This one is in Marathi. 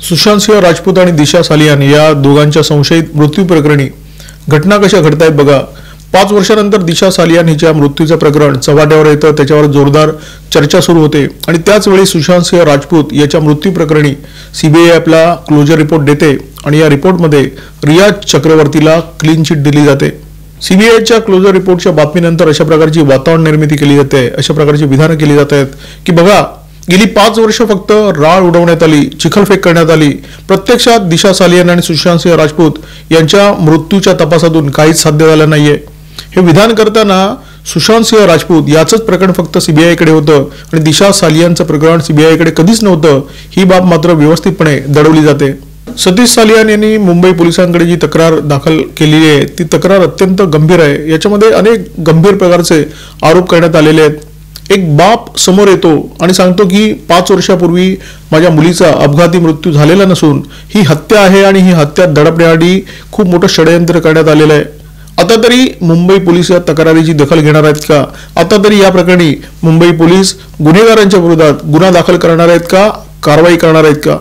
सुशांत सिंह राजपूत आणि दिशा सालियान या दोघांच्या संशयित मृत्यू प्रकरणी घटना कशा घडतायत बघा। 5 वर्षानंतर दिशा सालियान हिच्या मृत्यूचे प्रकरण चव्हाट्यावर येतं, त्याच्यावर जोरदार चर्चा सुरू होते आणि त्याच वेळी सुशांत सिंह राजपूत याच्या मृत्यू प्रकरणी सीबीआय आपला क्लोजर रिपोर्ट देते आणि या रिपोर्टमध्ये रिया चक्रवर्तीला क्लीन चिट दिली जाते। सीबीआयच्या क्लोजर रिपोर्टच्या बातमीनंतर अशा प्रकारची वातावरण निर्मिती केली जाते, अशा प्रकारची विधानं केली जात आहेत की बघा गेली 5 वर्ष फक्त राळ उडवण्यात आली, चिखलफेक करण्यात आली। प्रत्यक्षात दिशा सालियान आणि सुशांत सिंह राजपूत यांच्या मृत्यूच्या तपासातून काहीच साध्य झालं नाहीये। हे विधान करताना सुशांत सिंह राजपूत याचंच प्रकरण फक्त सीबीआय कडे होतं आणि दिशा सालियानचं प्रकरण सीबीआय कडे कधीच नव्हतं, ही बाब मात्र व्यवस्थितपणे दडवली जाते। सतीश सालियान यांनी मुंबई पोलिसांकडे जी तक्रार दाखल केलेली आहे ती तक्रार अत्यंत गंभीर आहे। याच्यामध्ये अनेक गंभीर प्रकारचे आरोप करण्यात आलेले आहेत। एक बाप समोर येतो आणि सांगतो की 5 वर्षापूर्वी माझ्या मुलीचा अपघाती मृत्यू झालेला नसून ही हत्या आहे आणि ही हत्या दडपण्यासाठी खूप मोठं षडयंत्र करण्यात आलेलं आहे। आता तरी मुंबई पोलीस या तक्रारीची दखल घेणार आहेत का? आता तरी या प्रकरणी मुंबई पोलीस गुन्हेगारांच्या विरोधात गुन्हा दाखल करणार आहेत का? कारवाई करणार आहेत का?